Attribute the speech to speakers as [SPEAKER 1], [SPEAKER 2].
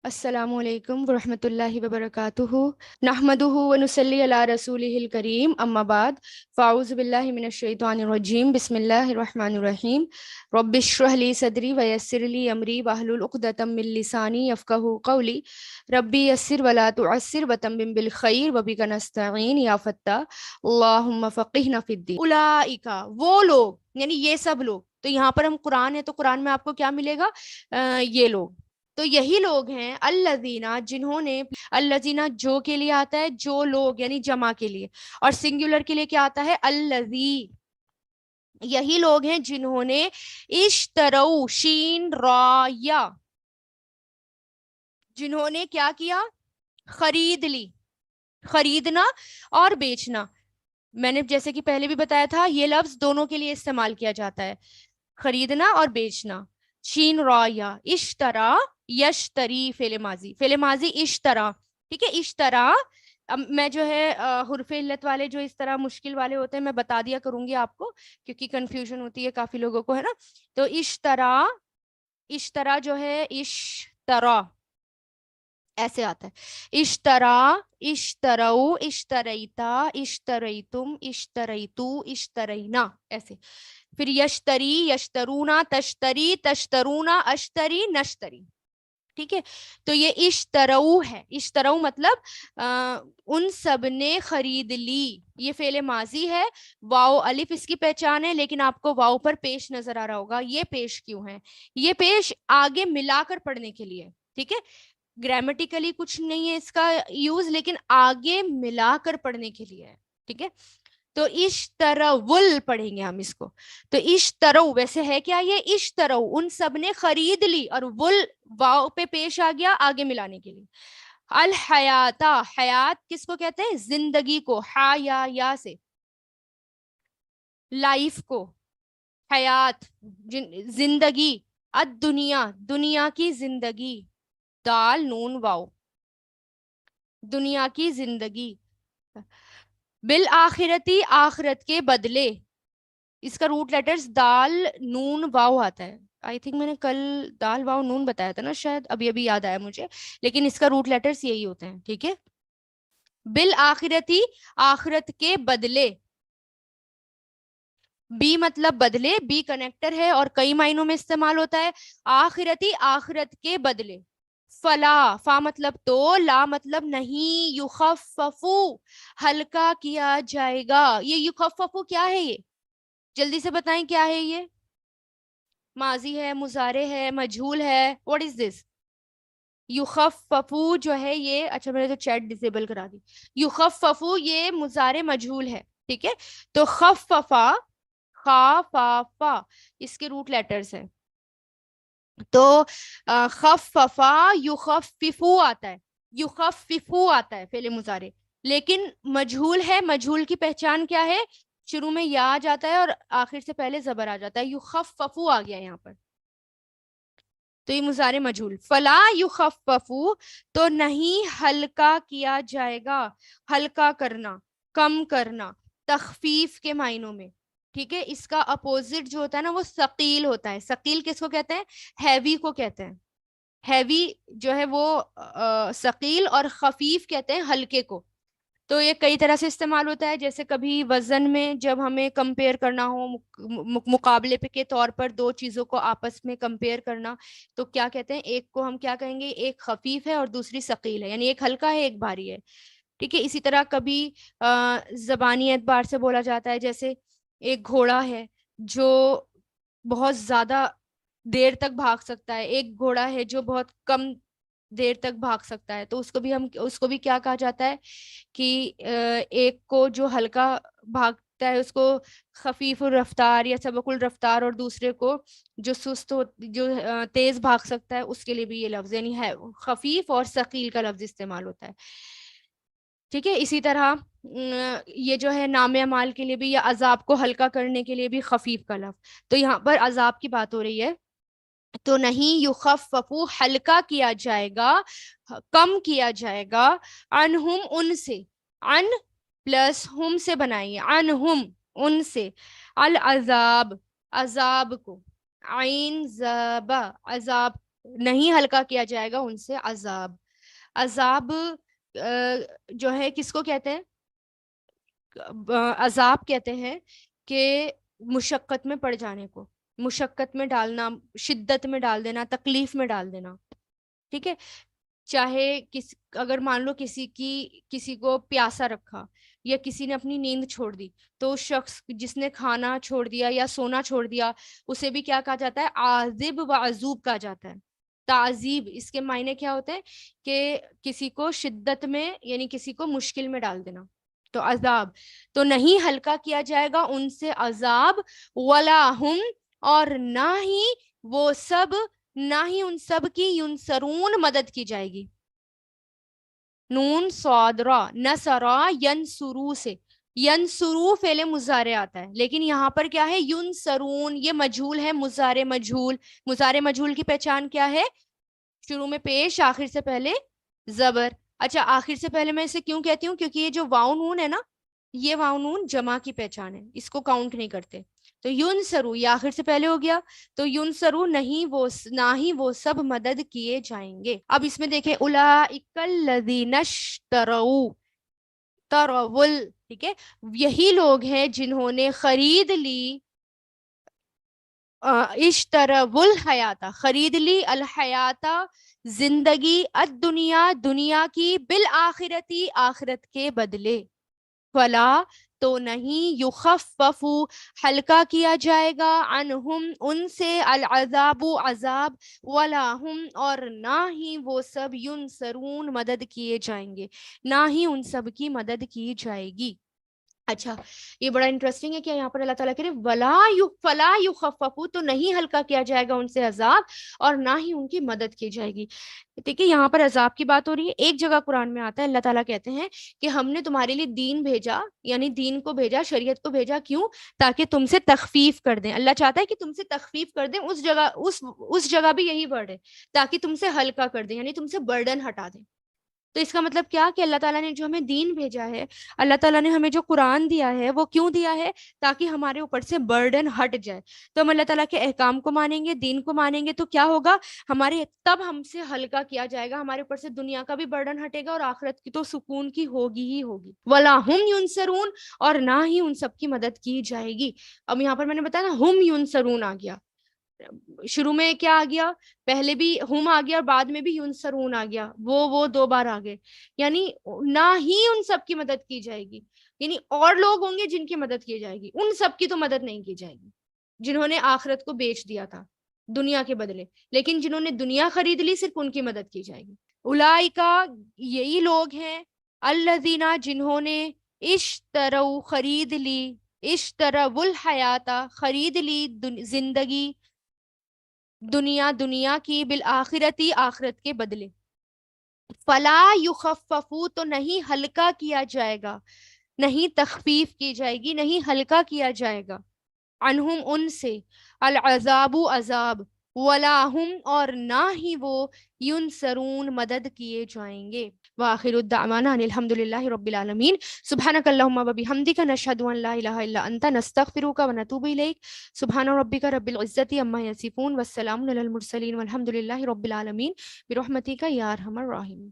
[SPEAKER 1] السلام علیکم ورحمۃ اللہ وبرکاتہ نحمدہ ونصلی علی رسولہ الکریم اما بعد فاعوذ باللہ من الشیطان الرجیم بسم اللہ الرحمن الرحیم رب اشرح لی صدری ویسر لی امری واحلل عقدۃ من لسانی یفقہوا قولی ربی یسر ولا تعسر وتمم بالخیر وبک نستعین یا فتاح اللہم فقہنا فی الدین اولئک وہ لوگ یعنی یہ سب لوگ. تو یہاں پر ہم قرآن ہے تو قرآن میں آپ کو کیا ملے گا؟ یہ لوگ. تو یہی لوگ ہیں الذین جنہوں نے الذین جو کے لیے آتا ہے جو لوگ یعنی جمع کے لیے, اور سنگولر کے لیے کیا آتا ہے الذی. یہی لوگ ہیں جنہوں نے اشترو شین را یا جنہوں نے کیا کیا, خرید لی. خریدنا اور بیچنا, میں نے جیسے کہ پہلے بھی بتایا تھا یہ لفظ دونوں کے لیے استعمال کیا جاتا ہے, خریدنا اور بیچنا. شین را یا اشترا یشتری فعل ماضی, فعل ماضی اشترا. ٹھیک ہے, اشترا. اب میں جو ہے حرف علت والے جو اس طرح مشکل والے ہوتے ہیں میں بتا دیا کروں گی آپ کو, کیونکہ کنفیوژن ہوتی ہے کافی لوگوں کو, ہے نا. تو اشترا, اشترا جو ہے اشترا ایسے آتا ہے. اشترا, اشترو, اشتریتا, اشتریتم, اشتریتو, اشترینا, ایسے. پھر یشتری, یشترونا, تشتری, تشترونا, اشتری, نشتری. ٹھیک ہے, تو یہ اشترو ہے. اشترو مطلب ان سب نے خرید لی. یہ فعل ماضی ہے, واو الف اس کی پہچان ہے, لیکن آپ کو واو پر پیش نظر آ رہا ہوگا. یہ پیش کیوں ہے؟ یہ پیش آگے ملا کر پڑھنے کے لیے. ٹھیک ہے, گرامیٹیکلی کچھ نہیں ہے اس کا یوز, لیکن آگے ملا کر پڑھنے کے لیے ہے. ٹھیک ہے, تو اشترول پڑھیں گے ہم اس کو. تو اشترو ویسے ہے کیا, یہ اشترو ان سب نے خرید لی, اور ول واو پہ پیش آ گیا آگے ملانے کے لیے. الحیاتا, حیات کس کو کہتے ہیں؟ زندگی کو, ہا یا سے لائف کو, حیات زندگی. الدنیا دنیا کی زندگی, دال نون واو دنیا کی زندگی. بالآخرتی آخرت کے بدلے, اس کا روٹ لیٹرز دال نون واو آتا ہے. آئی تھنک میں نے کل دال واو نون بتایا تھا نا شاید, ابھی یاد آیا مجھے, لیکن اس کا روٹ لیٹرز یہی ہوتے ہیں. ٹھیک ہے, بالآخرتی آخرت کے بدلے. بی مطلب بدلے, بی کنیکٹر ہے اور کئی معنوں میں استعمال ہوتا ہے. آخرتی آخرت کے بدلے. فلا, فا مطلب تو, لا مطلب نہیں, یخففو ہلکا کیا جائے گا. یہ یخففو کیا ہے؟ یہ جلدی سے بتائیں کیا ہے یہ؟ ماضی ہے, مضارع ہے, مجھول ہے, واٹ از دس؟ یخففو جو ہے یہ, اچھا میں نے تو چیٹ ڈسیبل کرا دی. یخففو یہ مضارع مجھول ہے. ٹھیک ہے, تو خففا, خا فا فا اس کے روٹ لیٹرز ہیں. تو خففا یخففو آتا ہے, یخففو آتا ہے فعل مضارع, لیکن مجھول ہے. مجھول کی پہچان کیا ہے؟ شروع میں یا آ جاتا ہے اور آخر سے پہلے زبر آ جاتا ہے. یخففو آ گیا یہاں پر, تو یہ مضارع مجھول. فلا یخففو تو نہیں ہلکا کیا جائے گا, ہلکا کرنا, کم کرنا, تخفیف کے معنوں میں. ٹھیک ہے, اس کا اپوزٹ جو ہوتا ہے نا وہ ثقیل ہوتا ہے. ثقیل کس کو کہتے ہیں؟ ہیوی کو کہتے ہیں. ہیوی جو ہے وہ ثقیل, اور خفیف کہتے ہیں ہلکے کو. تو یہ کئی طرح سے استعمال ہوتا ہے, جیسے کبھی وزن میں جب ہمیں کمپیئر کرنا ہو, مقابلے پہ کے طور پر دو چیزوں کو آپس میں کمپیئر کرنا, تو کیا کہتے ہیں؟ ایک کو ہم کیا کہیں گے؟ ایک خفیف ہے اور دوسری ثقیل ہے, یعنی ایک ہلکا ہے ایک بھاری ہے. ٹھیک ہے, اسی طرح کبھی زبانی اعتبار سے بولا جاتا ہے, جیسے ایک گھوڑا ہے جو بہت زیادہ دیر تک بھاگ سکتا ہے, ایک گھوڑا ہے جو بہت کم دیر تک بھاگ سکتا ہے. تو اس کو بھی کیا کہا جاتا ہے کہ ایک کو جو ہلکا بھاگتا ہے اس کو خفیف الرفتار یا سبق الرفتار, اور دوسرے کو جو سست جو تیز بھاگ سکتا ہے اس کے لیے بھی یہ لفظ یعنی ہے خفیف اور ثقیل کا لفظ استعمال ہوتا ہے. ٹھیک ہے, اسی طرح یہ جو ہے نام اعمال کے لیے بھی, یا عذاب کو ہلکا کرنے کے لیے بھی خفیف کا لفظ. تو یہاں پر عذاب کی بات ہو رہی ہے, تو نہیں یخففو ہلکا کیا جائے گا, کم کیا جائے گا, عنہم ان سے, ان پلس ہم سے بنائیے, عنہم ان سے, العذاب عذاب کو, عین زبا عذاب نہیں ہلکا کیا جائے گا ان سے عذاب. عذاب جو ہے کس کو کہتے ہیں؟ عذاب کہتے ہیں کہ مشقت میں پڑ جانے کو، مشقت میں ڈالنا، شدت میں ڈال دینا، تکلیف میں ڈال دینا. ٹھیک ہے. چاہے اگر مان لو کسی کو پیاسا رکھا، یا کسی نے اپنی نیند چھوڑ دی، تو اس شخص جس نے کھانا چھوڑ دیا یا سونا چھوڑ دیا، اسے بھی کیا کہا جاتا ہے؟ عازب و عزوب کہا جاتا ہے. تعذیب اس کے معنی کیا ہوتے ہیں؟ کہ کسی کو شدت میں، یعنی کسی کو مشکل میں ڈال دینا. تو عذاب تو نہیں ہلکا کیا جائے گا ان سے عذاب، ولا ہم اور نہ ہی وہ سب، نہ ہی ان سب کی ینصرون مدد کی جائے گی. نون صادرا نصرا ینصرو سے، ینصرو فعل مضارع آتا ہے، لیکن یہاں پر کیا ہے؟ ینصرون. یہ مجھول ہے، مضارع مجھول. مضارع مجھول کی پہچان کیا ہے؟ شروع میں پیش، آخر سے پہلے زبر. اچھا، آخر سے پہلے میں اسے کیوں کہتی ہوں؟ کیونکہ یہ جو واؤ نون ہے نا، یہ واؤ نون جمع کی پہچان ہے، اس کو کاؤنٹ نہیں کرتے. تو ینصرو یہ آخر سے پہلے ہو گیا، تو ینصرو نہیں وہ، نہ ہی وہ سب مدد کیے جائیں گے. اب اس میں دیکھیں، اولئک الذین اشتروا، ترول، ٹھیک ہے، یہی لوگ ہیں جنہوں نے خرید لی، اشتروا الحیات، خرید لی الحیات زندگی، الدنیا دنیا کی، بالآخرتی آخرت کے بدلے. فلا تو نہیں، یخفف ہلکا کیا جائے گا، عنہم ان سے، العذاب عذاب، ولا ہم اور نہ ہی وہ سب، ینصرون مدد کیے جائیں گے، نہ ہی ان سب کی مدد کی جائے گی. اچھا، یہ بڑا انٹرسٹنگ ہے کہ یہاں پر اللہ تعالیٰ کہہ رہے فلا یخفف، تو نہیں ہلکا کیا جائے گا ان سے عذاب، اور نہ ہی ان کی مدد کی جائے گی. ٹھیک ہے، یہاں پر عذاب کی بات ہو رہی ہے. ایک جگہ قرآن میں آتا ہے، اللہ تعالیٰ کہتے ہیں کہ ہم نے تمہارے لیے دین بھیجا، یعنی دین کو بھیجا، شریعت کو بھیجا. کیوں؟ تاکہ تم سے تخفیف کر دیں. اللہ چاہتا ہے کہ تم سے تخفیف کر دیں. اس جگہ بھی یہی ورڈ ہے، تاکہ تم سے ہلکا کر دیں، یعنی تم سے برڈن ہٹا دیں. تو اس کا مطلب کیا کہ اللہ تعالیٰ نے جو ہمیں دین بھیجا ہے، اللہ تعالیٰ نے ہمیں جو قرآن دیا ہے، وہ کیوں دیا ہے؟ تاکہ ہمارے اوپر سے برڈن ہٹ جائے. تو ہم اللہ تعالیٰ کے احکام کو مانیں گے، دین کو مانیں گے، تو کیا ہوگا؟ تب ہم سے ہلکا کیا جائے گا، ہمارے اوپر سے دنیا کا بھی برڈن ہٹے گا، اور آخرت کی تو سکون کی ہوگی ہی ہوگی. ولا ہم ینصرون اور نہ ہی ان سب کی مدد کی جائے گی. اب یہاں پر میں نے بتایا نا، ہم ینصرون آ گیا، شروع میں کیا آ گیا؟ پہلے بھی ہم آ گیا، اور بعد میں بھی ینصرون آ گیا. وہ دو بار آ گئے، یعنی نہ ہی ان سب کی مدد کی جائے گی. یعنی اور لوگ ہوں گے جن کی مدد کی جائے گی، ان سب کی تو مدد نہیں کی جائے گی جنہوں نے آخرت کو بیچ دیا تھا دنیا کے بدلے. لیکن جنہوں نے دنیا خرید لی، صرف ان کی مدد کی جائے گی. اولئکا یہی لوگ ہیں، الذین جنہوں نے، اشتروا خرید لی، اشتروا الحیات خرید لی زندگی، دنیا کی، بالآخرتی آخرت کے بدلے. فلا یخففو تو نہیں ہلکا کیا جائے گا، نہیں تخفیف کی جائے گی، نہیں ہلکا کیا جائے گا، عنہم ان سے، العذاب عذاب، ولا ہم اور نہ ہی وہ، ینصرون مدد کیے جائیں گے. وآخر الدعوانا ان الحمد للہ رب العالمین. سبحانک اللہم و بحمدک، نشہد ان لا الہ الا انت، نستغفرک و نتوب الیک. سبحان ربک رب العزت عما یصفون، والسلام علی المرسلین، والحمد للہ رب العالمین، برحمتک یا ارحم الراحمین.